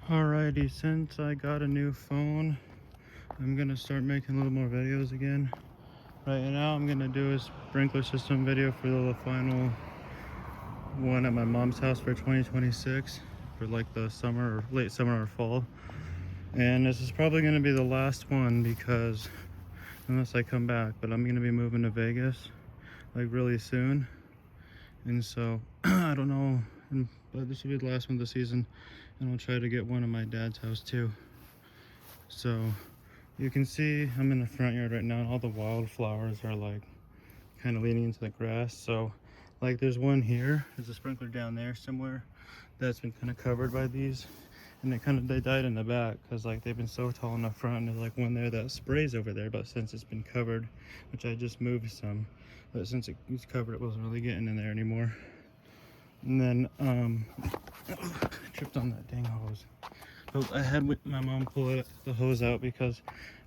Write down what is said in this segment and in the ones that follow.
Alrighty, since I got a new phone, I'm gonna start making a little more videos again. Right now, I'm gonna do a sprinkler system video for the final one at my mom's house for 2026, for like the summer or late summer or fall. And this is probably gonna be the last one because unless I come back, but I'm gonna be moving to Vegas like really soon. And so I don't know, but this will be the last one of the season, and I'll try to get one at my dad's house too. So you can see I'm in the front yard right now, and all the wildflowers are like kind of leaning into the grass. So like there's one here, there's a sprinkler down there somewhere that's been kind of covered by these, and they died in the back because like they've been so tall in the front. And there's like one there that sprays over there, but since it's been covered, which I just moved some, but since it was covered, it wasn't really getting in there anymore. And then I tripped on that dang hose. But I had my mom pull the hose out because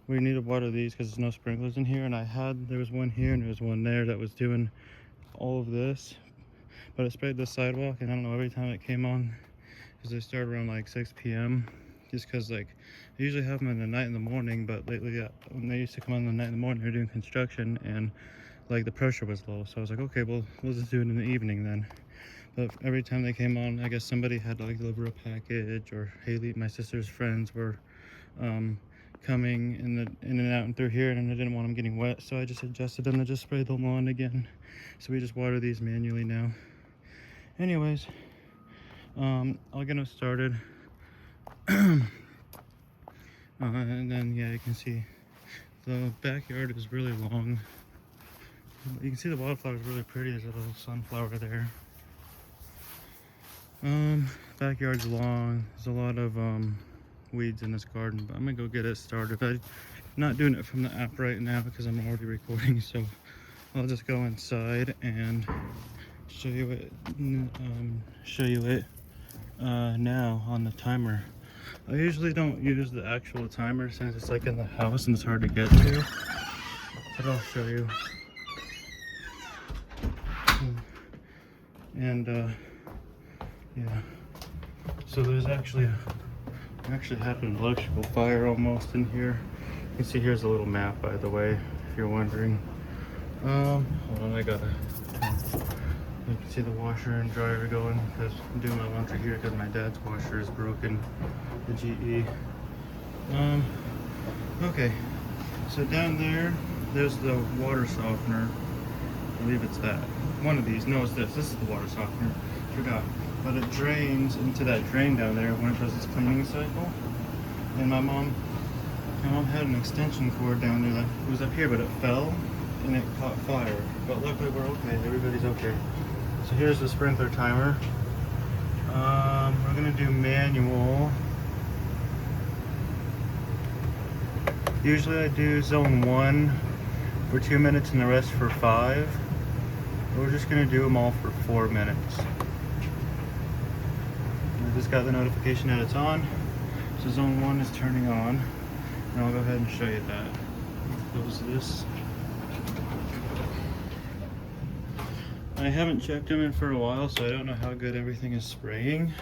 we need to water these because there's no sprinklers in here. And there was one here and there was one there that was doing all of this, but it sprayed the sidewalk. And I don't know, every time it came on, because they start around like 6 p.m. just because like I usually have them in the night and the morning, but lately when they used to come on the night and the morning, they're doing construction and like the pressure was low. So I was like, okay, well, we'll just do it in the evening then. But every time they came on, I guess somebody had to like deliver a package, or Haley, my sister's friends, were coming in and out and through here, and I didn't want them getting wet, so I just adjusted them to just spray them on again. So we just water these manually now. Anyways, I'll get them started. And then yeah, you can see the backyard is really long. You can see the wildflower is really pretty. There's a little sunflower there. Backyard's long. There's a lot of weeds in this garden, but I'm gonna go get it started. I'm not doing it from the app right now because I'm already recording, so I'll just go inside and show you it. Now on the timer. I usually don't use the actual timer since it's like in the house and it's hard to get to, but I'll show you. And yeah, so there's actually had an electrical fire almost in here. You can see here's a little map, by the way, if you're wondering. Hold on, you can see the washer and dryer going because I'm doing my laundry here because my dad's washer is broken, the GE. Okay, so down there's the water softener. I believe it's that. One of these. No, it's this. This is the water softener. Forgot. But it drains into that drain down there when it does its cleaning cycle. And my mom had an extension cord down there that was up here, but it fell and it caught fire. But luckily we're okay. Everybody's okay. So here's the sprinkler timer. We're gonna do manual. Usually I do zone 1 for 2 minutes and the rest for 5. But we're just gonna do them all for 4 minutes. I just got the notification that it's on. So zone 1 is turning on. And I'll go ahead and show you that. Close this. I haven't checked them in for a while, so I don't know how good everything is spraying.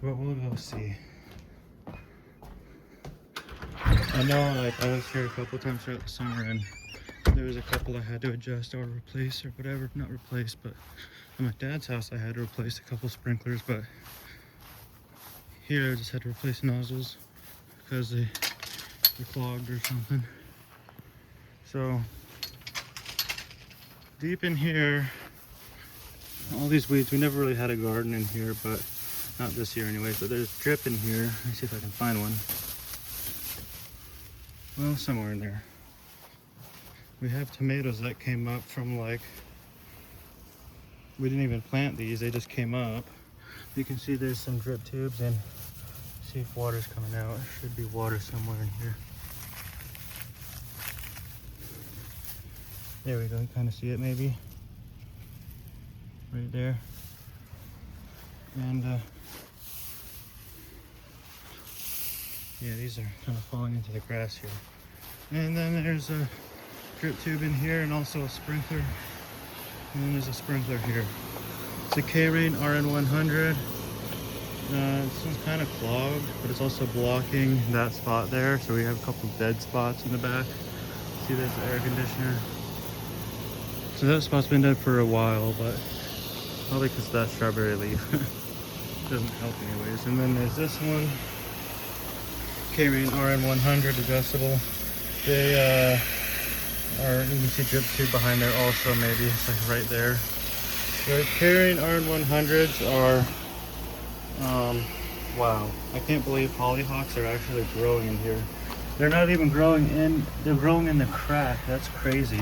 But we'll go see. I know, like, I was here a couple times throughout the summer, and there was a couple I had to adjust or replace or whatever. Not replace, but at my dad's house I had to replace a couple sprinklers, but here I just had to replace nozzles because they're clogged or something. So deep in here, all these weeds, we never really had a garden in here, but not this year anyway. But there's drip in here. Let me see if I can find one. Well, somewhere in there. We have tomatoes that came up from like, we didn't even plant these, they just came up. You can see there's some drip tubes, and see if water's coming out. There should be water somewhere in here. There we go, you kind of see it maybe. Right there. And yeah, these are kind of falling into the grass here. And then there's a drip tube in here and also a sprinkler. And then there's a sprinkler here. It's a K-Rain RN100. This one's kind of clogged, but it's also blocking that spot there. So we have a couple dead spots in the back. See this air conditioner? So that spot's been dead for a while, but probably because that strawberry leaf doesn't help anyways. And then there's this one, K-Rain RN100 adjustable. They are, you can see drip tube behind there also, maybe it's like right there. The K-Rain RN100s are, wow, I can't believe hollyhocks are actually growing in here. They're not even growing in, they're growing in the crack. That's crazy.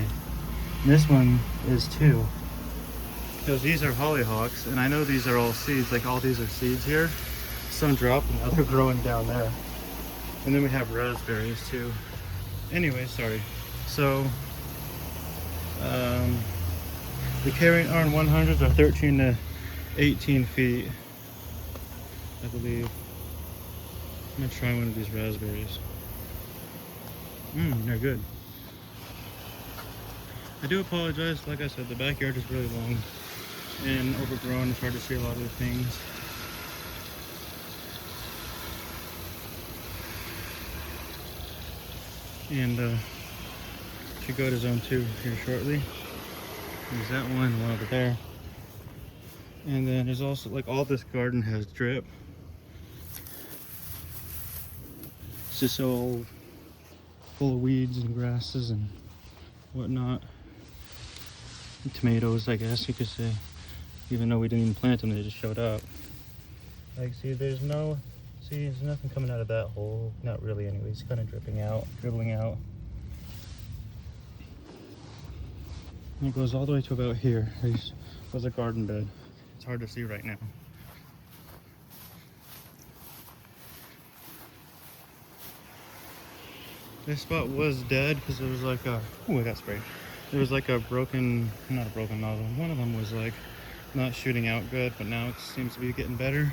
This one is too. Because these are hollyhocks, and I know these are all seeds, like all these are seeds here. Some dropped and now they're growing down there. And then we have raspberries too. Anyway, sorry. So, the K-Rain RN100s are 13 to 18 feet, I believe. I'm gonna try one of these raspberries. They're good. I do apologize, like I said, the backyard is really long and overgrown. It's hard to see a lot of the things. And should go to zone 2 here shortly. There's that one over there. And then there's also, like, all this garden has drip. It's just all full of weeds and grasses and whatnot. And tomatoes, I guess you could say. Even though we didn't even plant them, they just showed up. Like, see, there's nothing coming out of that hole. Not really anyways, it's kind of dribbling out. And it goes all the way to about here. There's was a garden bed. It's hard to see right now. This spot was dead because there was like a, oh, I got sprayed. There was like a broken, not a broken nozzle. One of them was like not shooting out good, but now it seems to be getting better.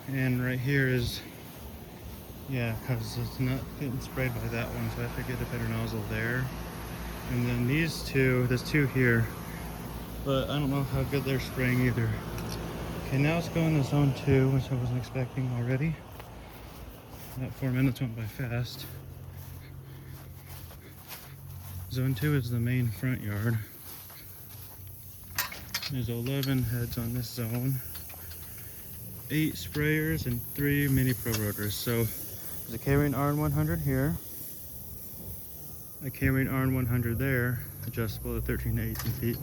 And right here is, yeah, because it's not getting sprayed by that one, so I have to get a better nozzle there. And then these two, there's two here, but I don't know how good they're spraying either. Okay, now it's going to zone 2, which I wasn't expecting already. That 4 minutes went by fast. Zone 2 is the main front yard. There's 11 heads on this zone. 8 sprayers and 3 mini pro rotors. So there's a K-Rain RN100 here, a K-Rain RN100 there, adjustable to 13 to 18 feet,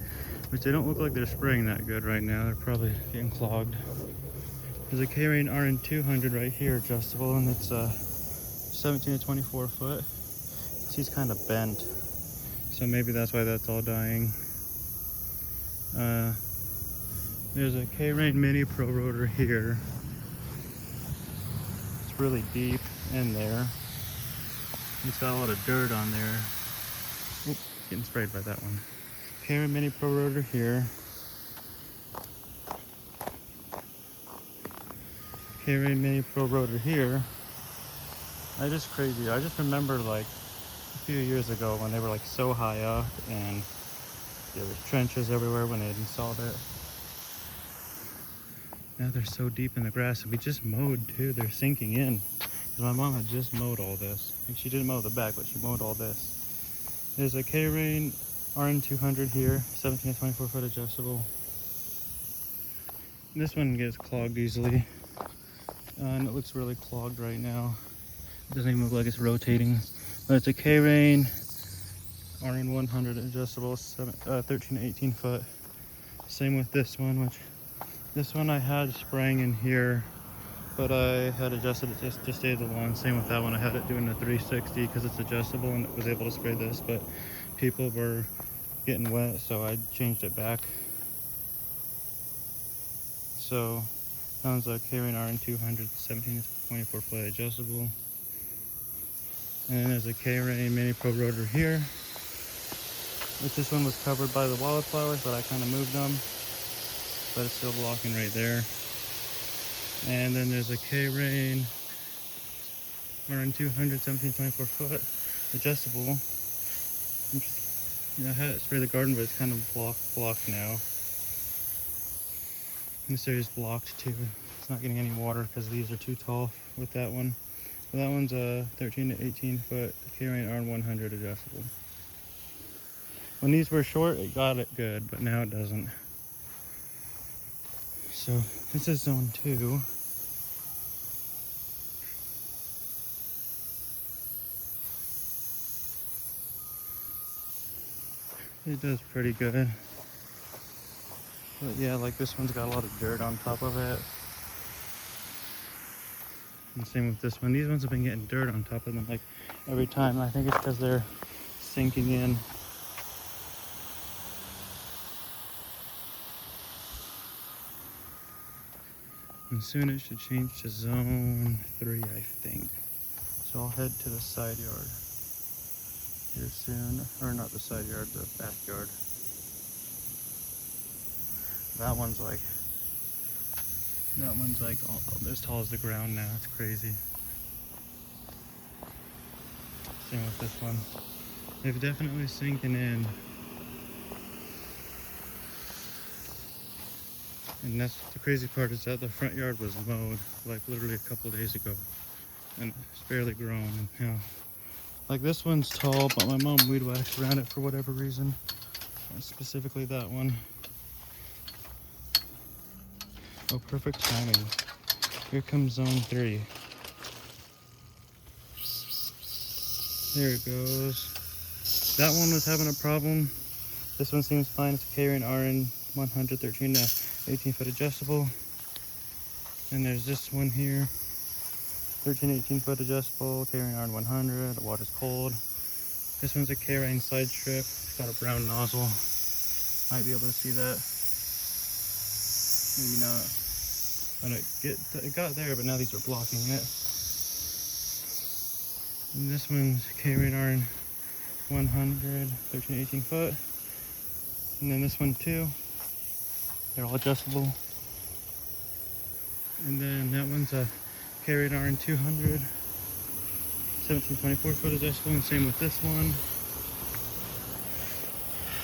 which they don't look like they're spraying that good right now. They're probably getting clogged. There's a K-Rain RN200 right here, adjustable, and it's 17 to 24 foot. She's kind of bent, so maybe that's why that's all dying. There's a K-Rain Mini Pro Rotor here. It's really deep in there. It's got a lot of dirt on there. Oops, getting sprayed by that one. K-Rain Mini Pro Rotor here. K-Rain Mini Pro Rotor here. I just crazy. I just remember like a few years ago when they were like so high up and there was trenches everywhere when they had installed it. Now they're so deep in the grass, and we just mowed too. They're sinking in. Because my mom had just mowed all this. Like, she didn't mow the back, but she mowed all this. There's a K-Rain RN200 here, 17 to 24 foot adjustable. This one gets clogged easily. And it looks really clogged right now. It doesn't even look like it's rotating. But it's a K-Rain RN100 adjustable, 13 to 18 foot. Same with this one, which this one I had spraying in here, but I had adjusted it to stay the lawn. Same with that one. I had it doing a 360 because it's adjustable and it was able to spray this, but people were getting wet, so I changed it back. So that one's a K-Rain RN200, 17 to 24 foot adjustable. And then there's a K-Rain Mini Pro Rotor here. This one was covered by the wildflowers, but I kind of moved them. But it's still blocking right there. And then there's a K-Rain RN200, 17 to 24 foot adjustable. I had it spray the garden, but it's kind of blocked now. This area is blocked too. It's not getting any water because these are too tall with that one. So that one's a 13 to 18 foot K-Rain R100 adjustable. When these were short, it got it good, but now it doesn't. So this is zone 2. It does pretty good. But yeah, like this one's got a lot of dirt on top of it. And same with this one. These ones have been getting dirt on top of them like every time. I think it's because they're sinking in. And soon it should change to zone 3, I think. So I'll head to the side yard here soon. Or not the side yard, the backyard. That one's like as tall as the ground now. It's crazy. Same with this one. They've definitely sinking in. And that's the crazy part, is that the front yard was mowed like literally a couple days ago. And it's barely grown. And now, like this one's tall, but my mom weed whacked around it for whatever reason. And specifically that one. Oh, perfect timing. Here comes zone 3. There it goes. That one was having a problem. This one seems fine. It's a K-Rain RN100 13 to 18 foot adjustable. And there's this one here. 13 18 foot adjustable, K-Rain RN100. The water's cold. This one's a K-Rain side strip. It's got a brown nozzle. Might be able to see that. Maybe not. But it got there, but now these are blocking it. And this one's K-Rain RN100, 13 18 foot. And then this one too. They're all adjustable. And then that one's a K-Rain RN200, 17 24 foot adjustable. And same with this one.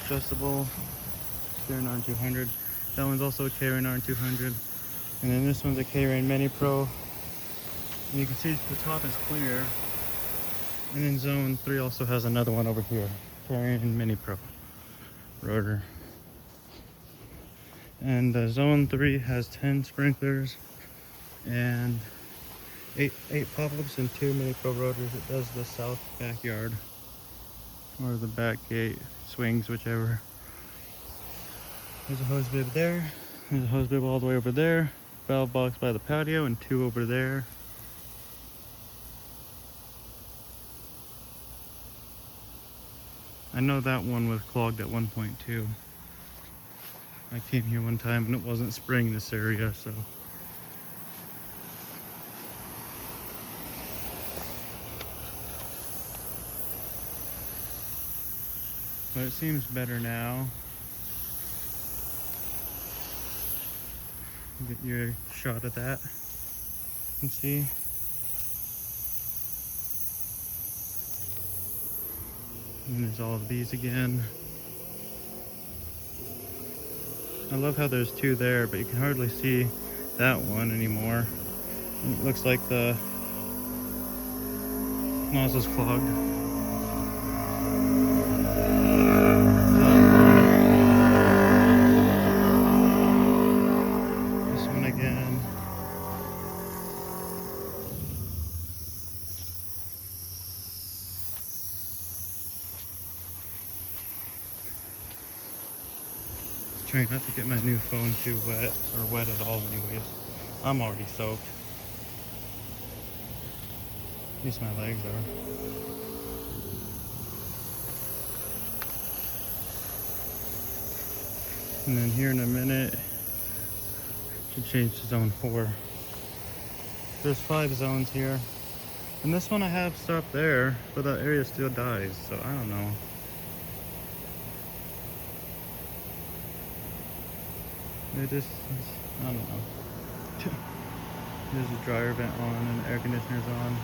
Adjustable, K-Rain RN200. That one's also a K-Rain RN200. And then this one's a K-Rain Mini Pro. And you can see the top is clear. And then zone 3 also has another one over here, K-Rain Mini Pro rotor. And zone 3 has 10 sprinklers and 8 pop-ups and 2 Mini Pro rotors. It does the south backyard or the back gate, swings, whichever. There's a hose bib there. There's a hose bib all the way over there. Valve box by the patio and 2 over there. I know that one was clogged at 1.2. I came here one time and it wasn't spraying this area, so. But it seems better now. Get your shot of that. You can see. And there's all of these again. I love how there's 2 there, but you can hardly see that one anymore. It looks like the nozzle's clogged. This one again. Trying not to get my new phone too wet, or wet at all anyways. I'm already soaked. At least my legs are. And then here in a minute, should change to zone 4. There's 5 zones here. And this one I have stopped there, but that area still dies, so I don't know. It just, I don't know. There's a dryer vent on and the air conditioner's on.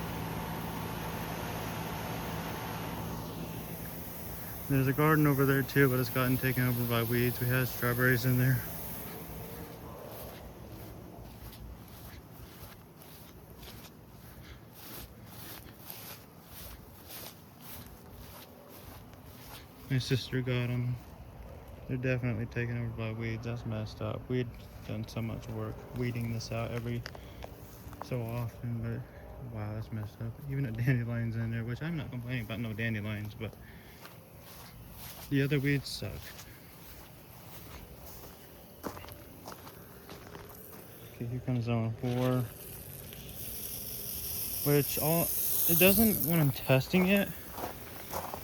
There's a garden over there too, but it's gotten taken over by weeds. We had strawberries in there. My sister got them. They're definitely taken over by weeds. That's messed up. We'd done so much work weeding this out every so often, but wow, that's messed up. Even a dandelion's in there, which I'm not complaining about no dandelions, but the other weeds suck. Okay, here comes zone 4. Which it doesn't when I'm testing it.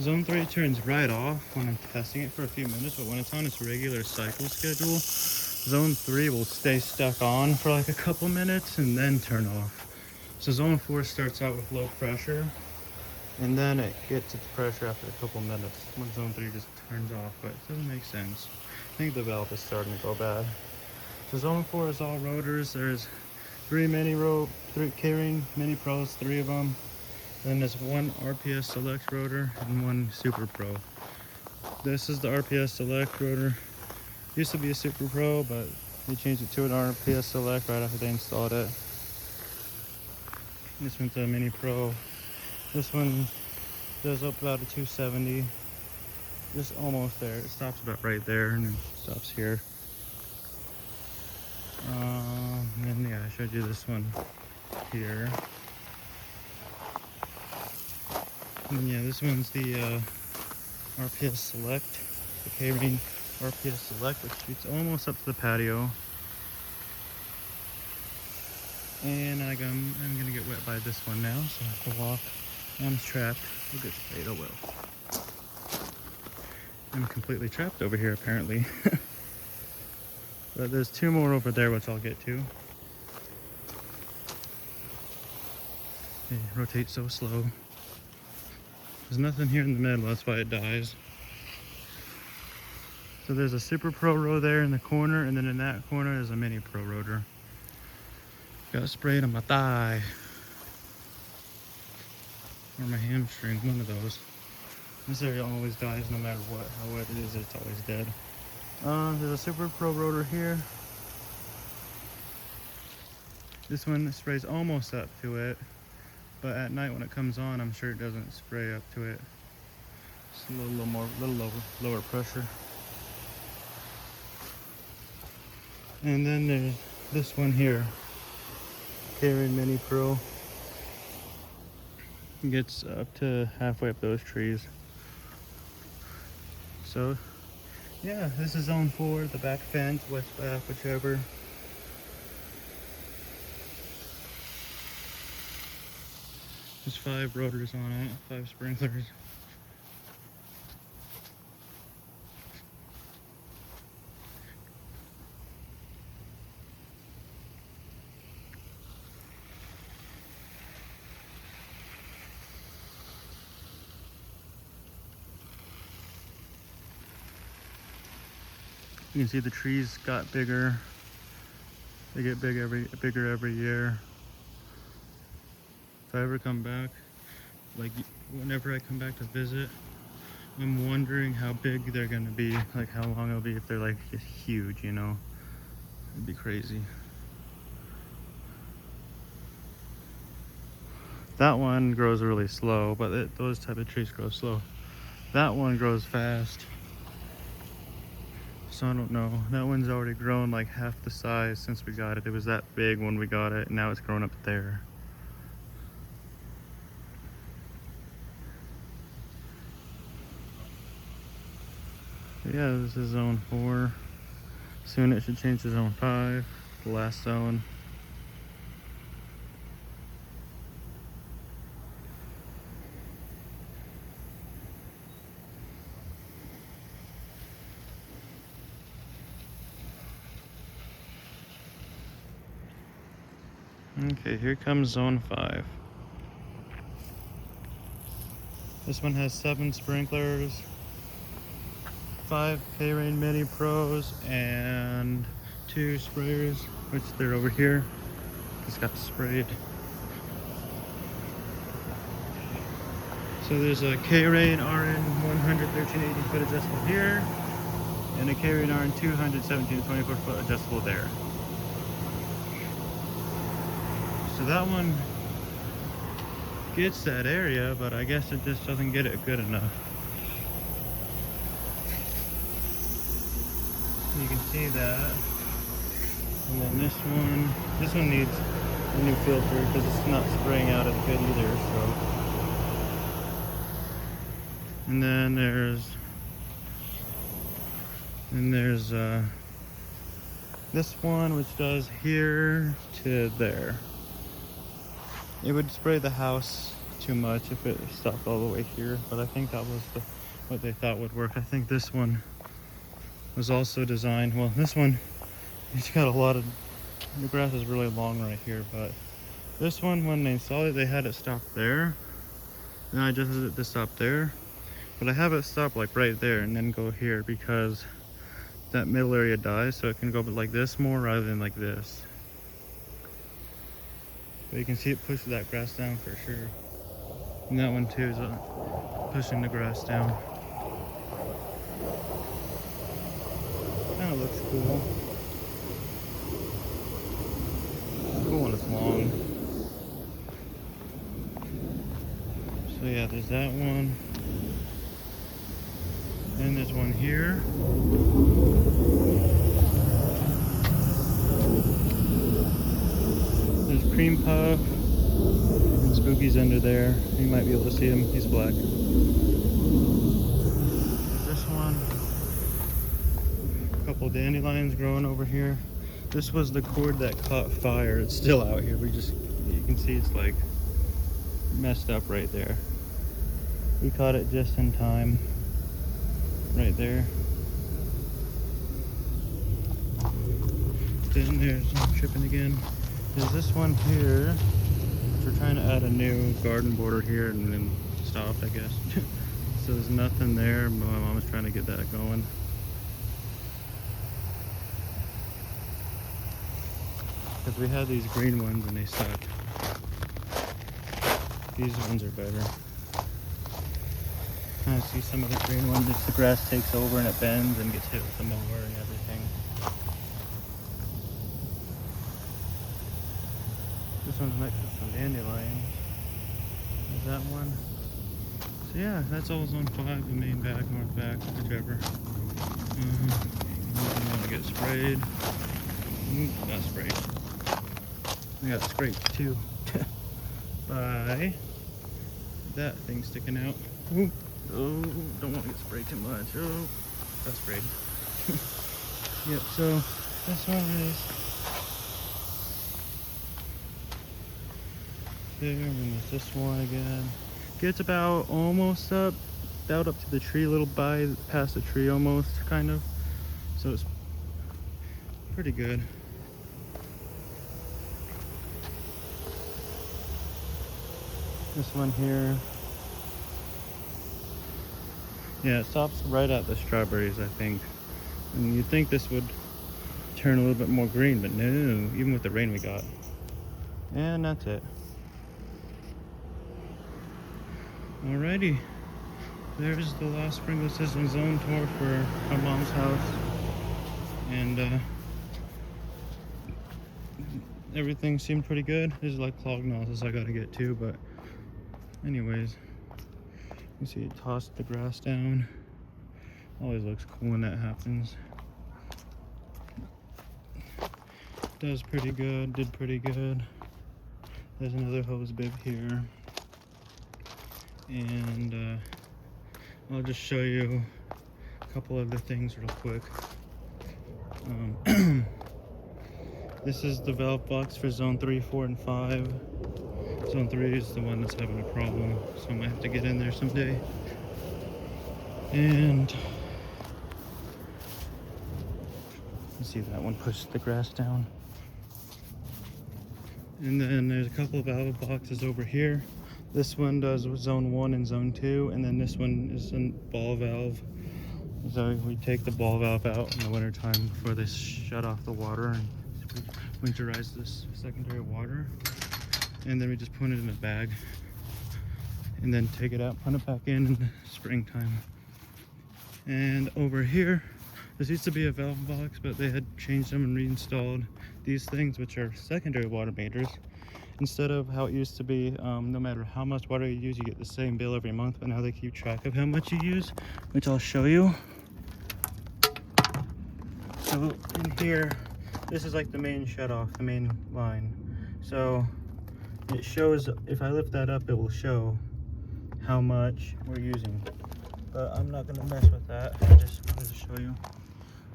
Zone 3 turns right off when I'm testing it for a few minutes, but when it's on its regular cycle schedule, Zone 3 will stay stuck on for like a couple minutes and then turn off. So Zone 4 starts out with low pressure, and then it gets its pressure after a couple minutes when Zone 3 just turns off, but it doesn't make sense. I think the valve is starting to go bad. So Zone 4 is all rotors. There's 3 K-Ring Mini Pros, 3 of them. Then there's 1 RPS Select rotor and 1 Super Pro. This is the RPS Select rotor. Used to be a Super Pro, but they changed it to an RPS Select right after they installed it. This one's a Mini Pro. This one does up about a 270. Just almost there. It stops about right there and then stops here. And then yeah, I showed you this one here. And yeah, this one's the RPS Select, the K-Ring RPS Select, which shoots almost up to the patio. And I'm gonna get wet by this one now, so I have to walk. I'm trapped. I'll get sprayed. Oh well. I'm completely trapped over here apparently. But there's 2 more over there, which I'll get to. They rotate so slow. There's nothing here in the middle, that's why it dies. So there's a Super Pro row there in the corner, and then in that corner is a Mini Pro rotor. Got sprayed on my thigh. Or my hamstring, one of those. This area always dies no matter what, how wet it is, it's always dead. There's a Super Pro rotor here. This one sprays almost up to it, but at night when it comes on, I'm sure it doesn't spray up to it. It's a little lower pressure. And then there's this one here, K-Ring Mini Pro. It gets up to halfway up those trees. So yeah, this is zone 4, the back fence, west back, whichever. There's 5 rotors on it, 5 sprinklers. You can see the trees got bigger. They get bigger every year. If I ever come back, like whenever I come back to visit, I'm wondering how big they're gonna be, like how long it'll be if they're like just huge, you know? It'd be crazy. That one grows really slow, but those type of trees grow slow. That one grows fast. So I don't know. That one's already grown like half the size since we got it. It was that big when we got it, and now it's grown up there. But yeah, this is zone 4. Soon it should change to zone 5, the last zone. Okay, here comes zone 5. This one has 7 sprinklers, 5 K-Ring Mini Pros, and 2 sprayers, which they're over here. Just got sprayed. So there's a K-Ring RN 100 1380 foot adjustable here, and a K-Ring RN 200 17 to 24 foot adjustable there. So that one gets that area, but I guess it just doesn't get it good enough. You can see that. And then this one needs a new filter because it's not spraying out as good either. So, and then there's this one which does here to there. It would spray the house too much if it stopped all the way here, but I think that was what they thought would work. I think this one was also designed, well, this one, it's got a lot of, the grass is really long right here, but this one, when they installed it, they had it stop there, and I just had it to stop there, but I have it stop like right there and then go here because that middle area dies, so it can go like this more rather than like this. But you can see it pushes that grass down for sure. And that one too is pushing the grass down. Kind of looks cool. Cool when it's long. So yeah, there's that one. And there's one here. There's Cream Puff. And Spooky's under there. You might be able to see him. He's black. There's this one. A couple dandelions growing over here. This was the cord that caught fire. It's still out here. You can see it's like messed up right there. We caught it just in time. Right there. Then I'm tripping again. There's this one here. Which we're trying to add a new garden border here and then stopped, I guess. So there's nothing there. My mom was trying to get that going. Because we had these green ones and they suck. These ones are better. I see some of the green ones, the grass takes over and it bends and gets hit with the mower and everything. This one's next to some dandelions. There's that one. So yeah, that's all zone 5, the main back, north back, whichever. You want to get sprayed. Got sprayed. I got scraped too. By that thing sticking out. Ooh. Oh, don't want to get sprayed too much. Oh, got sprayed. Yep, so this one is there, and then there's this one again. Gets about almost up to the tree, a little by past the tree almost, kind of. So it's pretty good. This one here. Yeah, it stops right at the strawberries, I think. And you'd think this would turn a little bit more green, but no, even with the rain we got. And that's it. Alrighty. There's the last sprinkler system zone tour for my mom's house. And everything seemed pretty good. There's like clog nozzles I gotta get to, but anyways. You see it tossed the grass down. Always looks cool when that happens. Does pretty good, did pretty good. There's another hose bib here. And I'll just show you a couple other things real quick. This is the valve box for zone 3, 4, and 5. Zone 3 is the one that's having a problem, so I might have to get in there someday. And you see that one pushed the grass down. And then there's a couple of valve boxes over here. This one does zone 1 and zone 2, and then this one is a ball valve. So we take the ball valve out in the wintertime before they shut off the water and winterize this secondary water. And then we just put it in a bag and then take it out, put it back in the springtime. And over here, this used to be a valve box, but they had changed them and reinstalled these things, which are secondary water meters. Instead of how it used to be, no matter how much water you use, you get the same bill every month, but now they keep track of how much you use, which I'll show you. So in here, this is like the main shutoff, the main line. So it shows, if I lift that up, it will show how much we're using. But I'm not gonna mess with that. I just wanted to show you.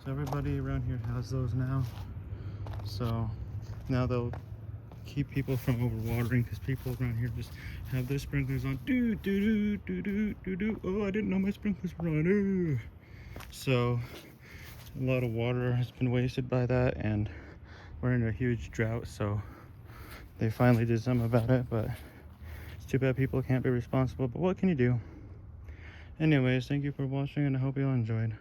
So everybody around here has those now. So now they'll keep people from overwatering, because people around here just have their sprinklers on. Oh, I didn't know my sprinklers were on. Ooh. So a lot of water has been wasted by that, and we're in a huge drought. So they finally did something about it, but it's too bad people can't be responsible. But what can you do? Anyways, thank you for watching, and I hope you all enjoyed.